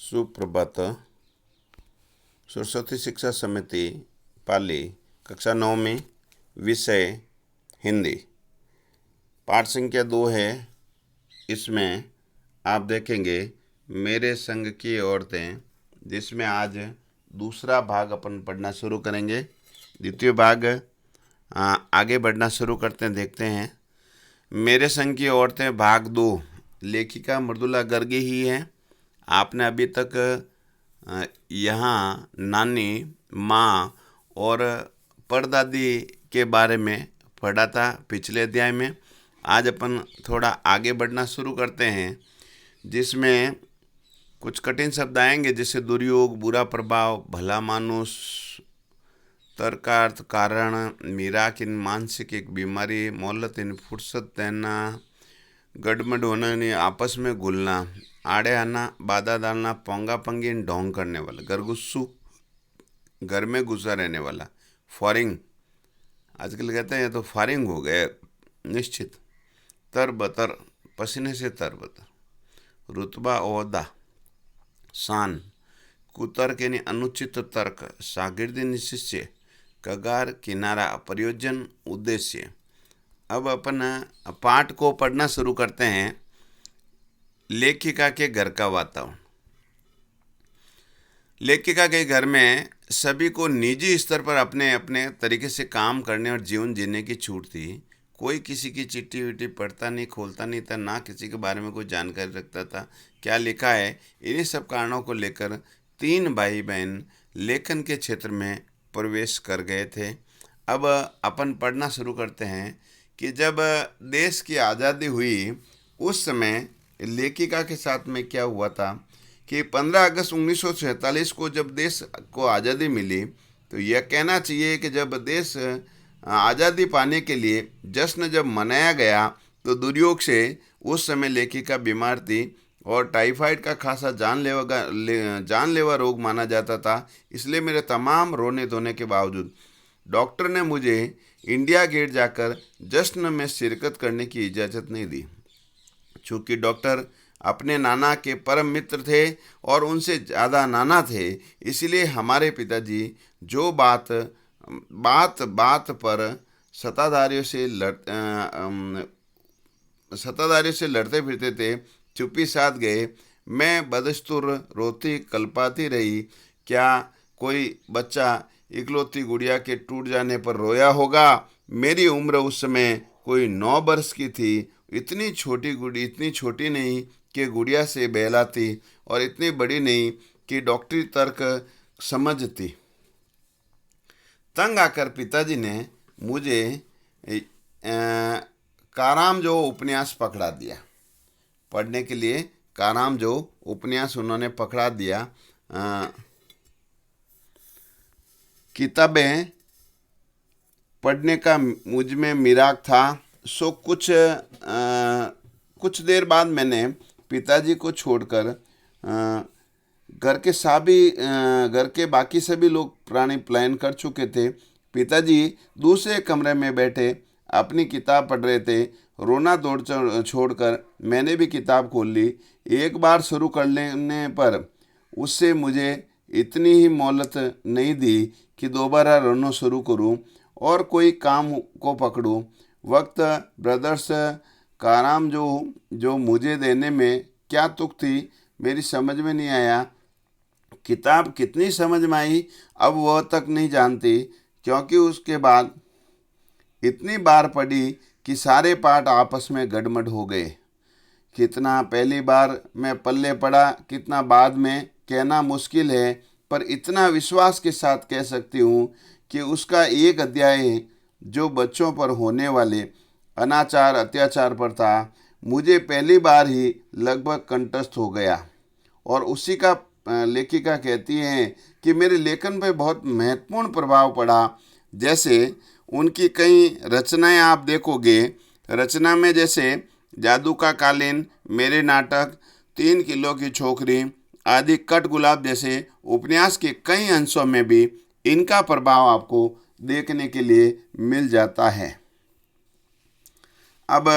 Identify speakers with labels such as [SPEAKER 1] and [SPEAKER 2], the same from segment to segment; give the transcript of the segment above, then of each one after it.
[SPEAKER 1] सुप्रभात। सरस्वती शिक्षा समिति पाली कक्षा 9 में विषय हिंदी, पाठ संख्या 2 है। इसमें आप देखेंगे मेरे संग की औरतें, जिसमें आज दूसरा भाग अपन पढ़ना शुरू करेंगे। द्वितीय भाग आगे बढ़ना शुरू करते हैं, देखते हैं। मेरे संग की औरतें भाग 2, लेखिका मृदुला गर्ग ही है। आपने अभी तक यहाँ नानी, माँ और परदादी के बारे में पढ़ा था पिछले अध्याय में। आज अपन थोड़ा आगे बढ़ना शुरू करते हैं, जिसमें कुछ कठिन शब्द आएंगे, जैसे दुर्योग, बुरा प्रभाव, भला मानुष, तर्कार्थ, कारण, मीराक इन मानसिक एक बीमारी, मोहलत इन फुर्सत देना, गड़बड़ होना नहीं आपस में घुलना, आड़े आना, बाधा डालना, पोंगा पंगी ढोंग करने वाला, घरगुस्सू घर में घुसा रहने वाला, फॉरिंग आजकल कहते हैं तो फारिंग हो गए निश्चित, तरबतर पसीने से तरबतर, रुतबा ओहदा, शान, कुतर्क यानी अनुचित तर्क, शागिर्दी निशिष्य, कगार किनारा, प्रयोजन उद्देश्य। अब अपन पाठ को पढ़ना शुरू करते हैं। लेखिका के घर का वातावरण। लेखिका के घर में सभी को निजी स्तर पर अपने अपने तरीके से काम करने और जीवन जीने की छूट थी। कोई किसी की चिट्ठी विट्ठी पढ़ता नहीं, खोलता नहीं था, ना किसी के बारे में कोई जानकारी रखता था क्या लिखा है। इन्हीं सब कारणों को लेकर 3 भाई बहन लेखन के क्षेत्र में प्रवेश कर गए थे। अब अपन पढ़ना शुरू करते हैं कि जब देश की आज़ादी हुई उस समय लेखिका के साथ में क्या हुआ था कि 15 अगस्त 1947 को जब देश को आज़ादी मिली, तो यह कहना चाहिए कि जब देश आज़ादी पाने के लिए जश्न जब मनाया गया, तो दुर्योग से उस समय लेखिका बीमार थी और टाइफाइड का खासा जानलेवा रोग माना जाता था। इसलिए मेरे तमाम रोने धोने के बावजूद डॉक्टर ने मुझे इंडिया गेट जाकर जश्न में शिरकत करने की इजाज़त नहीं दी। चूँकि डॉक्टर अपने नाना के परम मित्र थे और उनसे ज़्यादा नाना थे, इसलिए हमारे पिताजी जो बात पर सत्ताधारियों से लड़ते फिरते थे, चुप्पी साध गए। मैं बदस्तूर रोती कल्पाती रही। क्या कोई बच्चा इकलौती गुड़िया के टूट जाने पर रोया होगा? मेरी उम्र उस समय कोई 9 वर्ष की थी। इतनी छोटी नहीं कि गुड़िया से बहलाती और इतनी बड़ी नहीं कि डॉक्टरी तर्क समझती। तंग आकर पिताजी ने मुझे कारामजो उपन्यास पकड़ा दिया पढ़ने के लिए। कारामजो उपन्यास उन्होंने पकड़ा दिया। किताबें पढ़ने का मुझ में मिराक था। सो कुछ देर बाद मैंने पिताजी को छोड़कर घर के बाकी सभी लोग प्राणी पलायन कर चुके थे। पिताजी दूसरे कमरे में बैठे अपनी किताब पढ़ रहे थे। रोना दौड़ छोड़कर मैंने भी किताब खोल ली। एक बार शुरू कर लेने पर उससे मुझे इतनी ही मोहलत नहीं दी कि दोबारा रोना शुरू करूं और कोई काम को पकड़ूं। वक्त ब्रदर्स कारामजो जो मुझे देने में क्या तुक थी, मेरी समझ में नहीं आया। किताब कितनी समझ में आई अब वह तक नहीं जानती, क्योंकि उसके बाद इतनी बार पढ़ी कि सारे पाठ आपस में गड़मड़ हो गए। कितना पहली बार मैं पल्ले पड़ा, कितना बाद में कहना मुश्किल है, पर इतना विश्वास के साथ कह सकती हूँ कि उसका एक अध्याय जो बच्चों पर होने वाले अनाचार अत्याचार पर था, मुझे पहली बार ही लगभग कंठस्थ हो गया। और उसी का लेखिका कहती हैं कि मेरे लेखन पर बहुत महत्वपूर्ण प्रभाव पड़ा। जैसे उनकी कई रचनाएं आप देखोगे, रचना में जैसे जादू का कालीन, मेरे नाटक, 3 किलो की छोकरी आदि, कट गुलाब जैसे उपन्यास के कई अंशों में भी इनका प्रभाव आपको देखने के लिए मिल जाता है। अब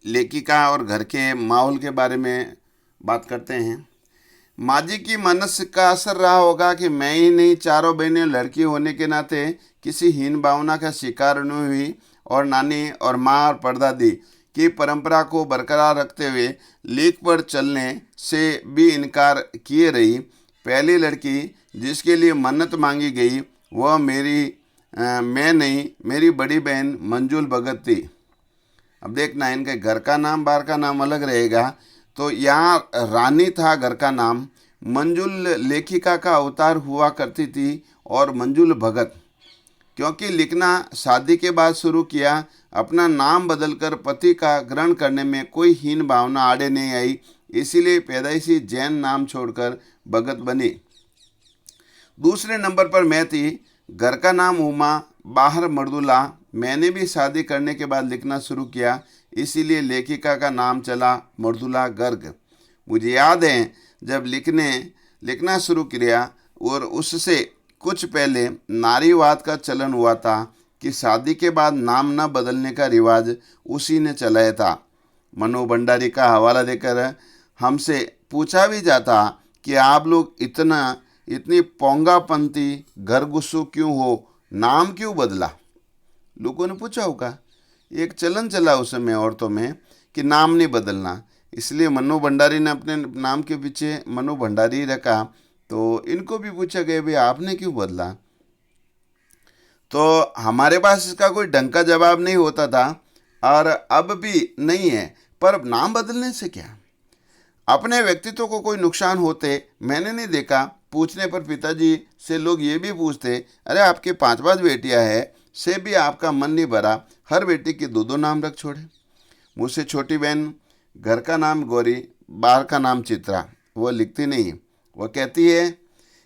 [SPEAKER 1] लेखिका और घर के माहौल के बारे में बात करते हैं। माँ जी की मनस का असर रहा होगा कि मैं ही नहीं, चारों बहनें लड़की होने के नाते किसी हीन भावना का शिकार नहीं हुई, और नानी और माँ और परदादी की परंपरा को बरकरार रखते हुए लीक पर चलने से भी इनकार किए रही। पहली लड़की जिसके लिए मन्नत मांगी गई वह मैं नहीं, मेरी बड़ी बहन मंजुल भगत थी। अब देखना, इनके घर का नाम बाहर का नाम अलग रहेगा। तो यहाँ रानी था घर का नाम, मंजुल लेखिका का अवतार हुआ करती थी, और मंजुल भगत क्योंकि लिखना शादी के बाद शुरू किया, अपना नाम बदलकर पति का ग्रहण करने में कोई हीन भावना आड़े नहीं आई, इसीलिए पैदाइशी जैन नाम छोड़कर भगत बनी। दूसरे नंबर पर मैं थी, घर का नाम उमा, बाहर मर्दुला। मैंने भी शादी करने के बाद लिखना शुरू किया, इसीलिए लेखिका का नाम चला मर्दुला गर्ग। मुझे याद है जब लिखना शुरू किया, और उससे कुछ पहले नारीवाद का चलन हुआ था कि शादी के बाद नाम न बदलने का रिवाज उसी ने चलाया था। मनु भंडारी का हवाला देकर हमसे पूछा भी जाता कि आप लोग इतनी पोंगापंती घर गुस्सू क्यों हो, नाम क्यों बदला। लोगों ने पूछा होगा, एक चलन चला उस समय औरतों में कि नाम नहीं बदलना, इसलिए मनु भंडारी ने अपने नाम के पीछे मनु भंडारी रखा। तो इनको भी पूछा गया, भाई आपने क्यों बदला। तो हमारे पास इसका कोई ढंग का जवाब नहीं होता था, और अब भी नहीं है। पर नाम बदलने से क्या, अपने व्यक्तित्व को कोई नुकसान होते मैंने नहीं देखा। पूछने पर पिताजी से लोग ये भी पूछते, अरे आपके 5 बेटियां हैं, से भी आपका मन नहीं भरा, हर बेटी के 2 नाम रख छोड़े। मुझसे छोटी बहन, घर का नाम गौरी, बाहर का नाम चित्रा, वो लिखती नहीं। वो कहती है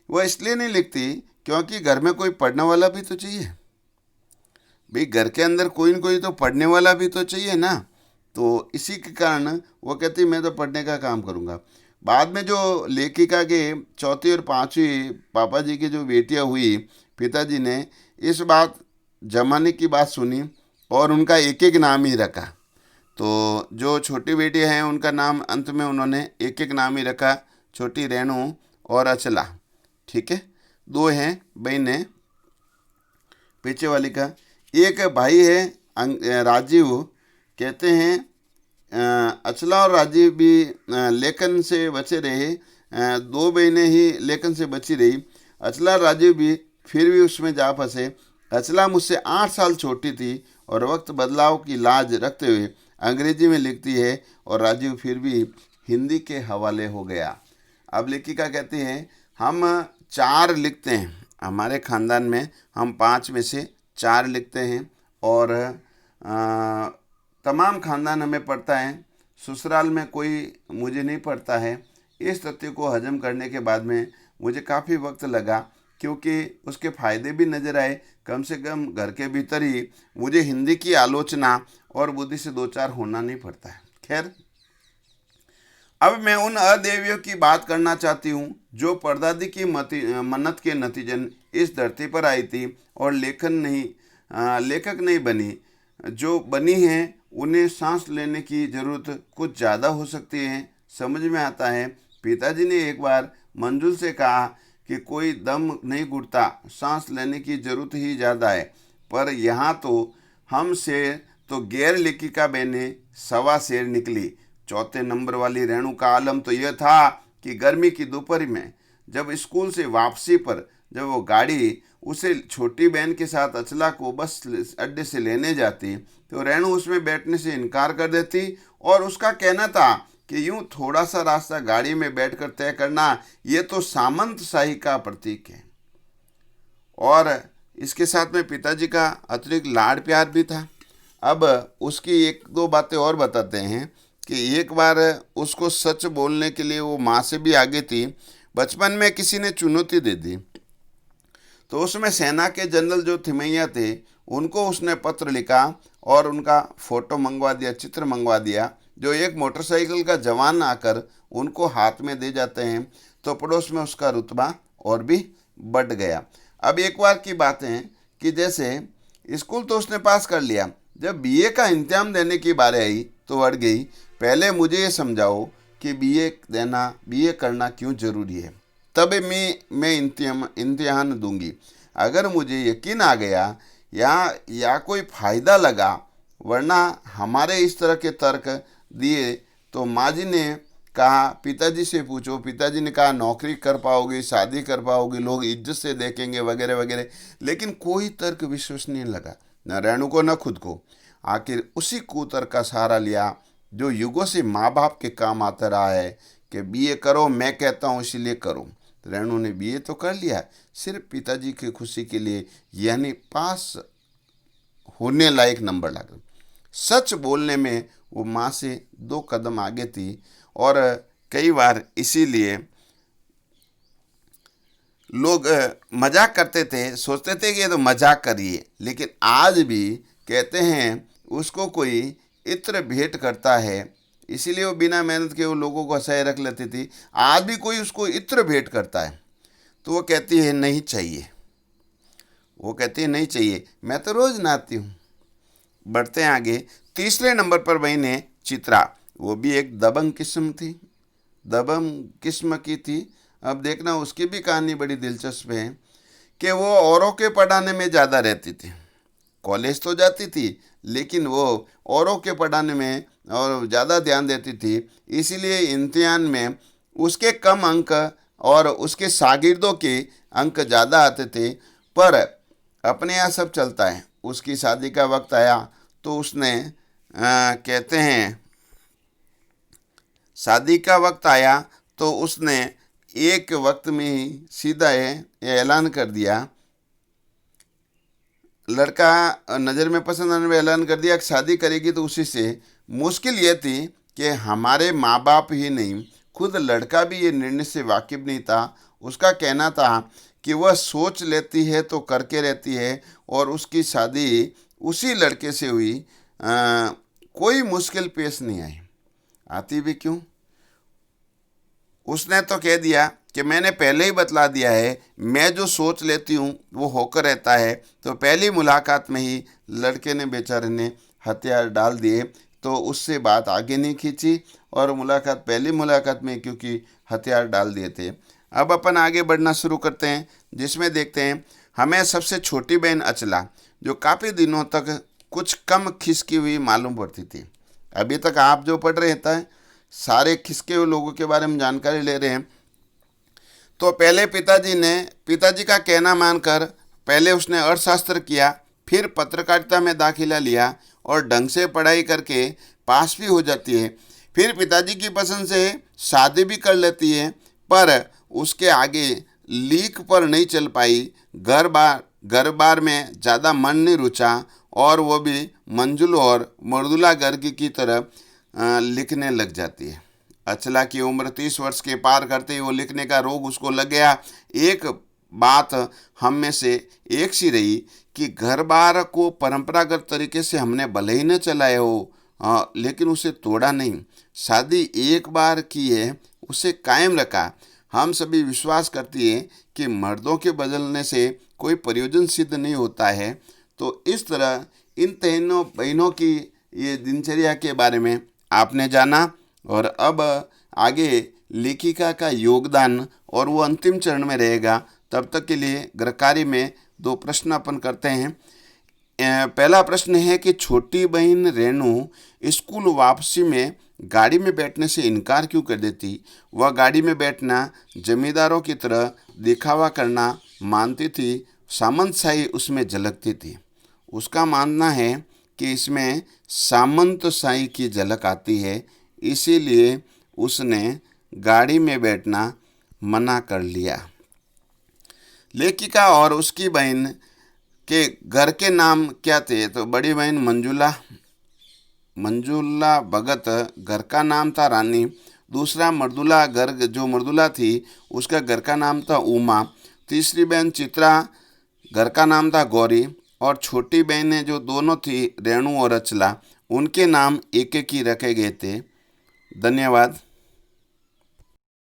[SPEAKER 1] वो इसलिए नहीं लिखती क्योंकि घर में कोई पढ़ने वाला भी तो चाहिए। भाई घर के अंदर कोई न कोई तो पढ़ने वाला भी तो चाहिए ना। तो इसी के कारण वो कहती मैं तो पढ़ने का काम करूँगा। बाद में जो लेखिका के चौथी और पांचवी पापा जी की जो बेटियां हुई, पिताजी ने इस बात जमाने की बात सुनी और उनका एक एक नाम ही रखा। तो जो छोटी बेटी हैं उनका नाम अंत में उन्होंने एक एक नाम ही रखा, छोटी रेणु और अचला। ठीक है, 2 हैं बहनें। पीछे वाली का एक भाई है राजीव। कहते हैं अचला और राजीव भी लेखन से बचे रहे, 2 बहनें ही लेखन से बची रही। अचला और राजीव भी फिर भी उसमें जा फंसे। अचला मुझसे 8 साल छोटी थी और वक्त बदलाव की लाज रखते हुए अंग्रेजी में लिखती है, और राजीव फिर भी हिंदी के हवाले हो गया। अब लेखिका कहती है हम 4 लिखते हैं, हमारे ख़ानदान में हम 5 में से 4 लिखते हैं, और तमाम ख़ानदान हमें पढ़ता है, ससुराल में कोई मुझे नहीं पढ़ता है। इस तथ्य को हजम करने के बाद में मुझे काफ़ी वक्त लगा, क्योंकि उसके फ़ायदे भी नज़र आए। कम से कम घर के भीतर ही मुझे हिंदी की आलोचना और बुद्धि से 2-4 होना नहीं पड़ता है। खैर, अब मैं उन अदेवियों की बात करना चाहती हूँ जो परदादी की मन्नत के नतीजन इस धरती पर आई थी और लेखक नहीं बनी। जो बनी हैं उन्हें सांस लेने की ज़रूरत कुछ ज़्यादा हो सकती है। समझ में आता है, पिताजी ने एक बार मंजुल से कहा कि कोई दम नहीं घुटता, सांस लेने की ज़रूरत ही ज़्यादा है। पर यहाँ तो हम शेर तो गैर लेखिका बहनें 1.25 शेर निकली। चौथे नंबर वाली रेणु का आलम तो यह था कि गर्मी की दोपहर में जब स्कूल से वापसी पर जब वो गाड़ी उसे छोटी बहन के साथ अचला को बस अड्डे से लेने जाती, तो रेणु उसमें बैठने से इनकार कर देती, और उसका कहना था कि यूं थोड़ा सा रास्ता गाड़ी में बैठकर तय करना ये तो सामंत शाही का प्रतीक है। और इसके साथ में पिताजी का अतिरिक्त लाड प्यार भी था। अब उसकी 1-2 बातें और बताते हैं कि एक बार उसको सच बोलने के लिए वो माँ से भी आगे थी। बचपन में किसी ने चुनौती दे दी, तो उसमें सेना के जनरल जो थिमैया थे उनको उसने पत्र लिखा और उनका फ़ोटो मंगवा दिया, चित्र मंगवा दिया, जो एक मोटरसाइकिल का जवान आकर उनको हाथ में दे जाते हैं। तो पड़ोस में उसका रुतबा और भी बढ़ गया। अब एक बार की बात है कि जैसे स्कूल तो उसने पास कर लिया, जब बीए का इंतजाम देने की बारी आई तो अड़ गई। पहले मुझे ये समझाओ कि बीए करना क्यों ज़रूरी है, तब मैं इम्तिहान दूंगी। अगर मुझे यकीन आ गया या कोई फ़ायदा लगा, वरना हमारे इस तरह के तर्क दिए तो माँ जी ने कहा पिताजी से पूछो। पिताजी ने कहा नौकरी कर पाओगे, शादी कर पाओगे, लोग इज्जत से देखेंगे वगैरह वगैरह। लेकिन कोई तर्क विश्वसनीय लगा, न रेणु को न खुद को। आखिर उसी कुतर्क का सहारा लिया जो युगों से माँ बाप के काम आता रहा है कि बीए करो, मैं कहता हूँ इसीलिए करो। रेणु ने बीए तो कर लिया, सिर्फ पिताजी की खुशी के लिए, यानी पास होने लायक नंबर ला। सच बोलने में वो माँ से 2 कदम आगे थी और कई बार इसीलिए लोग मजाक करते थे, सोचते थे कि ये तो मजाक करिए, लेकिन आज भी कहते हैं उसको कोई इत्र भेंट करता है, इसीलिए वो बिना मेहनत के वो लोगों को हंसाए रख लेती थी। आज भी कोई उसको इत्र भेंट करता है तो वो कहती है नहीं चाहिए, वो कहती है नहीं चाहिए, मैं तो रोज़ नहाती हूँ। बढ़ते हैं आगे। तीसरे नंबर पर बहन है चित्रा। वो भी एक दबंग किस्म की थी। अब देखना उसकी भी कहानी बड़ी दिलचस्प है कि वो औरों के पढ़ाने में ज़्यादा रहती थी। कॉलेज तो जाती थी लेकिन वो औरों के पढ़ाने में और ज़्यादा ध्यान देती थी। इसीलिए इम्तिहान में उसके कम अंक और उसके शागिर्दों के अंक ज़्यादा आते थे। पर अपने यहाँ सब चलता है। उसकी शादी का वक्त आया तो उसने कहते हैं शादी का वक्त आया तो उसने एक वक्त में ही सीधा ऐलान कर दिया, लड़का नज़र में पसंद आने में ऐलान कर दिया कि शादी करेगी तो उसी से। मुश्किल ये थी कि हमारे माँ बाप ही नहीं, खुद लड़का भी ये निर्णय से वाकिफ नहीं था। उसका कहना था कि वह सोच लेती है तो करके रहती है और उसकी शादी उसी लड़के से हुई। कोई मुश्किल पेश नहीं आई। आती भी क्यों? उसने तो कह दिया कि मैंने पहले ही बतला दिया है, मैं जो सोच लेती हूँ वो होकर रहता है। तो पहली मुलाकात में ही लड़के ने बेचारे ने हथियार डाल दिए, तो उससे बात आगे नहीं खींची और पहली मुलाकात में क्योंकि हथियार डाल दिए थे। अब अपन आगे बढ़ना शुरू करते हैं, जिसमें देखते हैं हमें सबसे छोटी बहन अचला, जो काफ़ी दिनों तक कुछ कम खिसकी हुई मालूम पड़ती थी। अभी तक आप जो पढ़ रहे हैं सारे खिसके हुए लोगों के बारे में जानकारी ले रहे हैं। तो पहले पिताजी का कहना मानकर पहले उसने अर्थशास्त्र किया, फिर पत्रकारिता में दाखिला लिया और ढंग से पढ़ाई करके पास भी हो जाती है। फिर पिताजी की पसंद से शादी भी कर लेती है, पर उसके आगे लीक पर नहीं चल पाई। घर बार में ज़्यादा मन नहीं रुचा और वो भी मंजुल और मर्दुला गर्ग की तरह लिखने लग जाती है। अचला की उम्र 30 वर्ष के पार करते ही वो लिखने का रोग उसको लग गया। एक बात हम में से एक सी रही कि घर बार को परंपरागत तरीके से हमने भले ही न चलाए हो, लेकिन उसे तोड़ा नहीं। शादी एक बार की है, उसे कायम रखा। हम सभी विश्वास करती है कि मर्दों के बदलने से कोई प्रयोजन सिद्ध नहीं होता है। तो इस तरह इन तीनों बहनों की ये दिनचर्या के बारे में आपने जाना। और अब आगे लेखिका का योगदान और वो अंतिम चरण में रहेगा। तब तक के लिए गृहकार्य में 2 प्रश्न अपन करते हैं। पहला प्रश्न है कि छोटी बहन रेणु स्कूल वापसी में गाड़ी में बैठने से इनकार क्यों कर देती? वह गाड़ी में बैठना जमींदारों की तरह दिखावा करना मानती थी, सामंतशाही उसमें झलकती थी। उसका मानना है कि इसमें सामंतशाही की झलक आती है, इसीलिए उसने गाड़ी में बैठना मना कर लिया। लेखिका और उसकी बहन के घर के नाम क्या थे? तो बड़ी बहन मंजुला भगत, घर का नाम था रानी। दूसरा मर्दुला गर्ग, जो मर्दुला थी उसका घर का नाम था उमा। तीसरी बहन चित्रा, घर का नाम था गौरी। और छोटी बहनें जो दोनों थी रेणु और अचला, उनके नाम एक एक ही रखे गए थे। धन्यवाद।